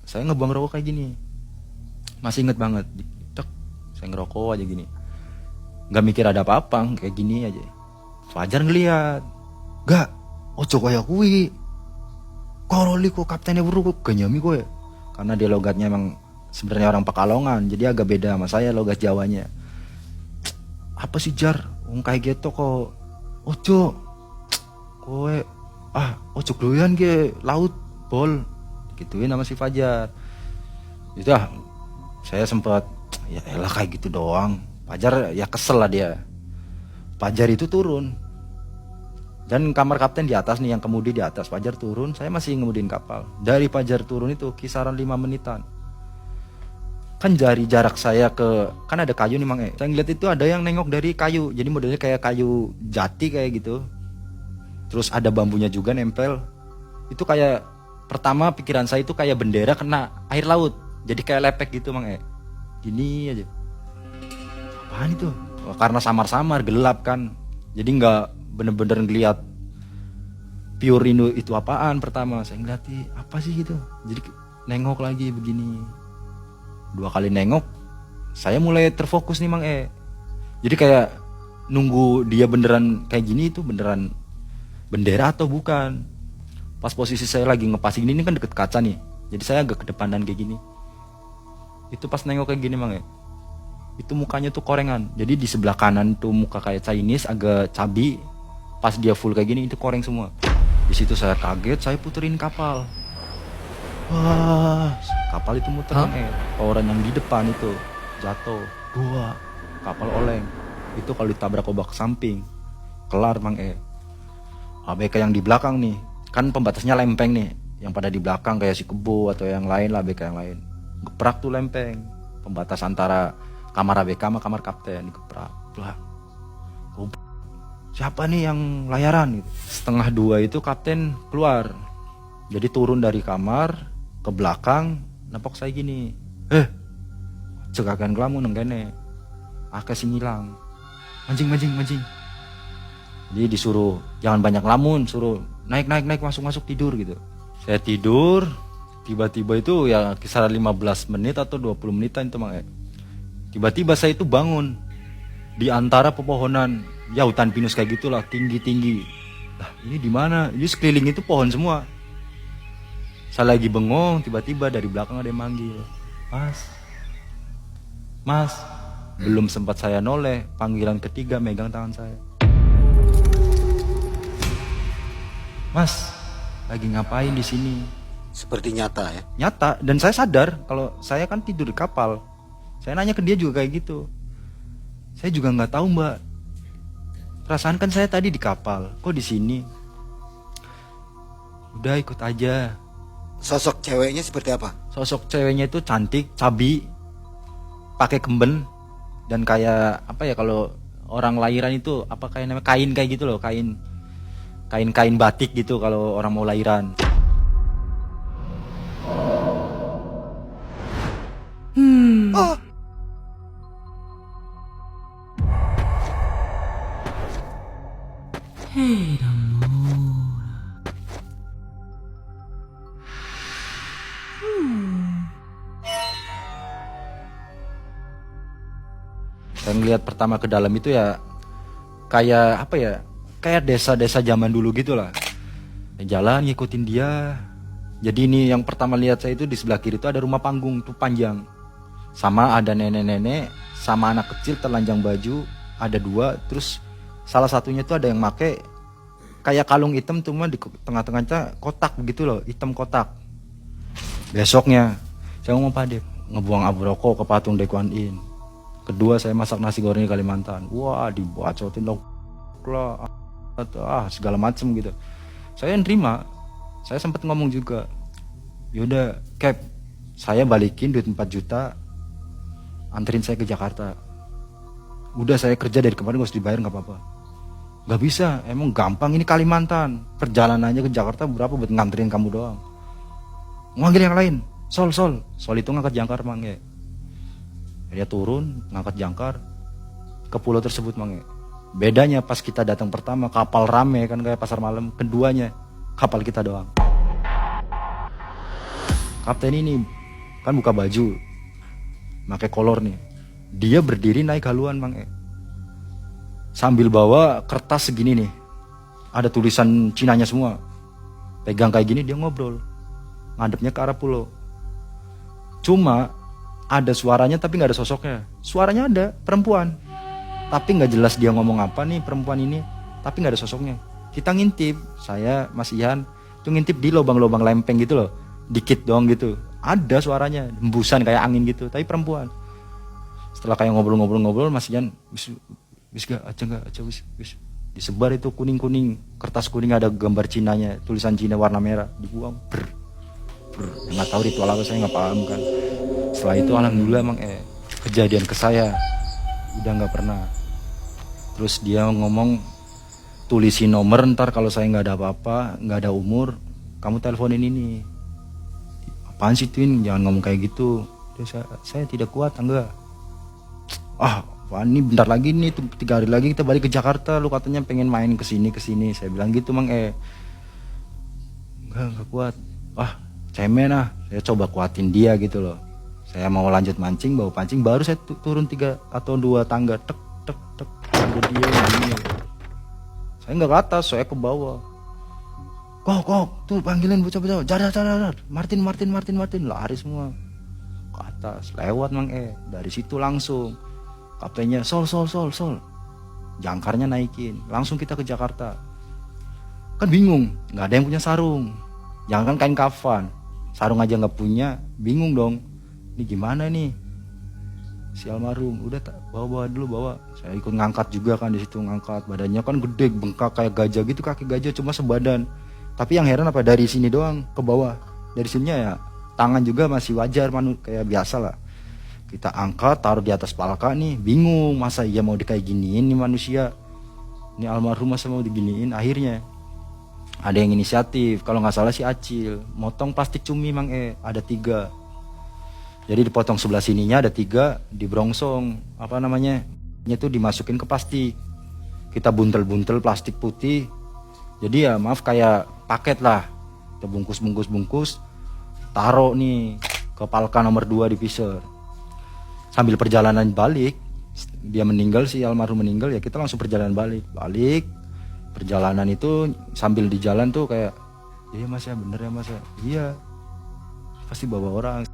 saya ngebuang rokok kayak gini. Masih inget banget. Cek, saya ngerokok aja gini. Gak mikir ada apa-apa, kayak gini aja. Fajar ngeliat. Gak, ojo kaya kuwi. Koroli kok kaptennya buru kenyami kowe. Karena dia logatnya emang sebenarnya orang Pekalongan, jadi agak beda sama saya logat Jawanya. Apa sih Jar? Kayak gitu kok. Ojo. Kowe ojo doyan ke laut bol. Gituin sama si Fajar. Itu saya sempat ya elah kayak gitu doang. Fajar ya kesel lah dia. Fajar itu turun. Dan kamar kapten di atas nih, yang kemudi di atas. Fajar turun, saya masih ngemudiin kapal. Dari Fajar turun itu kisaran 5 menitan. Kan dari jarak saya ke, kan ada kayu nih Mang Saya ngeliat itu ada yang nengok dari kayu. Jadi modelnya kayak kayu jati kayak gitu. Terus ada bambunya juga nempel. Itu kayak, pertama pikiran saya itu kayak bendera kena air laut. Jadi kayak lepek gitu Mang Gini aja. Apaan itu? Karena samar-samar, gelap kan. Jadi nggak bener-bener ngeliat pure itu apaan. Pertama saya ngeliati apa sih gitu. Jadi nengok lagi begini. 2 kali nengok, saya mulai terfokus nih Mang Jadi kayak nunggu dia beneran kayak gini, itu beneran bendera atau bukan. Pas posisi saya lagi ngepas ini kan deket kaca nih. Jadi saya agak ke depan dan kayak gini. Itu pas nengok kayak gini Mang itu mukanya tuh korengan. Jadi di sebelah kanan tuh muka kayak Chinese, agak cabi. Pas dia full kayak gini itu koreng semua. Di situ saya kaget, saya puterin kapal. Wah, kapal itu muter Mang Orang yang di depan itu jatuh. 2, kapal oleng. Itu kalau ditabrak obak samping, kelar Mang ABK yang di belakang nih, kan pembatasnya lempeng nih. Yang pada di belakang kayak si Kebo atau yang lain lah, ABK yang lain. Geprak tuh lempeng. Pembatas antara kamar ABK sama kamar kapten, geprak. Siapa nih yang layaran gitu. 1:30 itu kapten keluar. Jadi turun dari kamar ke belakang, nepok saya gini. Cegakan kelamu neng kene. Ake sing ngilang. Mancing. Jadi disuruh jangan banyak lamun, suruh naik masuk tidur gitu. Saya tidur, tiba-tiba itu ya kisaran 15 menit atau 20 menitan itu Mang Tiba-tiba saya itu bangun di antara pepohonan, ya hutan pinus kayak gitulah, tinggi. Lah, ini di mana? Ini sekeliling itu pohon semua. Saya lagi bengong, tiba-tiba dari belakang ada yang manggil. Mas. Belum sempat saya noleh, panggilan ketiga megang tangan saya. Mas, lagi ngapain di sini? Seperti nyata ya? Nyata, dan saya sadar kalau saya kan tidur di kapal. Saya nanya ke dia juga kayak gitu. Saya juga nggak tahu Mbak. Perasaan kan saya tadi di kapal, kok di sini? Udah ikut aja. Sosok ceweknya seperti apa? Sosok ceweknya itu cantik, cabi, pakai kemben, dan kayak apa ya, kalau orang lahiran itu apa kayak namanya, kain kayak gitu loh, kain batik gitu kalau orang mau lahiran. Saya ngeliat pertama ke dalam itu ya kayak apa ya, kayak desa-desa zaman dulu gitu lah. Jalan ngikutin dia. Jadi ini yang pertama lihat saya itu di sebelah kiri itu ada rumah panggung tuh panjang. Sama ada nenek-nenek sama anak kecil telanjang baju, ada 2. Terus salah satunya itu ada yang make kayak kalung hitam tuh mah di tengah-tengahnya kotak begitu loh, hitam kotak. Besoknya saya ngomong Pak Dep, ngebuang abu rokok ke patung Dekuan In. Kedua saya masak nasi goreng di Kalimantan. Wah, dibacotin loh segala macem gitu. Saya nerima. Saya sempat ngomong juga, yaudah Cap, saya balikin duit 4 juta, anterin saya ke Jakarta. Udah saya kerja dari kemarin gak usah dibayar, gak apa-apa. Gak bisa, emang gampang, ini Kalimantan. Perjalanannya ke Jakarta berapa buat nganterin kamu doang. Ngambil yang lain, Sol itu ngangkat jangkar Mang Dia turun, ngangkat jangkar ke pulau tersebut Mang Bedanya pas kita datang pertama kapal rame kan kayak pasar malam, keduanya kapal kita doang. Kapten ini kan buka baju, pakai kolor nih. Dia berdiri naik haluan Mang sambil bawa kertas segini nih, ada tulisan Cinanya semua, pegang kayak gini, dia ngobrol ngadepnya ke arah pulau. Cuma ada suaranya tapi nggak ada sosoknya. Suaranya ada perempuan, tapi nggak jelas dia ngomong apa nih perempuan ini, tapi nggak ada sosoknya. Kita ngintip, saya Mas Ihan tuh ngintip di lubang-lubang lempeng gitu loh, dikit doang gitu, ada suaranya hembusan kayak angin gitu, tapi perempuan. Setelah kayak ngobrol-ngobrol Mas Ihan, wis gak aja wis disebar itu kuning-kuning, kertas kuning ada gambar Cinanya, tulisan Cina warna merah, dibuang. Nggak tahu ritual apa, saya nggak paham kan. Setelah itu alhamdulillah emang kejadian ke saya udah nggak pernah. Terus dia ngomong, tulisin nomor, ntar kalau saya nggak ada apa-apa, nggak ada umur, kamu teleponin ini. Apaan sih Twin, jangan ngomong kayak gitu. Terus saya tidak kuat, enggak. Wah, ini bentar lagi nih, 3 hari lagi kita balik ke Jakarta, lu katanya pengen main kesini. Saya bilang gitu Mang enggak kuat. Cemen saya coba kuatin dia gitu loh. Saya mau lanjut mancing, bawa pancing, baru saya turun 3 atau 2 tangga, tek ada dia gini. Saya nggak ke atas, saya ke bawah. Kok tuh panggilin bocah-bocah, jar Martin, lari semua ke atas, lewat Mang dari situ langsung kaptennya sol, jangkarnya naikin, langsung kita ke Jakarta. Kan bingung, nggak ada yang punya sarung, jangan kan kain kafan, sarung aja nggak punya, bingung dong. Ini gimana nih? Si almarhum udah bawa. Saya ikut ngangkat juga kan, di situ ngangkat, badannya kan gede, bengkak kayak gajah gitu, kaki gajah cuma sebadan. Tapi yang heran apa, dari sini doang ke bawah, dari sininya ya tangan juga masih wajar, kayak biasa lah. Kita angkat, taruh di atas palka nih, bingung, masa iya mau kayak giniin nih manusia, ini almarhum masa mau diginiin. Akhirnya ada yang inisiatif, kalau nggak salah si Acil, motong plastik cumi Mang ada 3. Jadi dipotong sebelah sininya ada 3, dibrongsong, itu dimasukin ke plastik. Kita buntel plastik putih. Jadi ya maaf kayak paket lah. Kita bungkus, taruh nih ke palka nomor 2 di Piser. Sambil perjalanan balik, dia meninggal, si almarhum meninggal, ya kita langsung perjalanan balik. Perjalanan itu sambil di jalan tuh kayak, iya Mas ya, bener ya Mas ya, iya pasti bawa orang.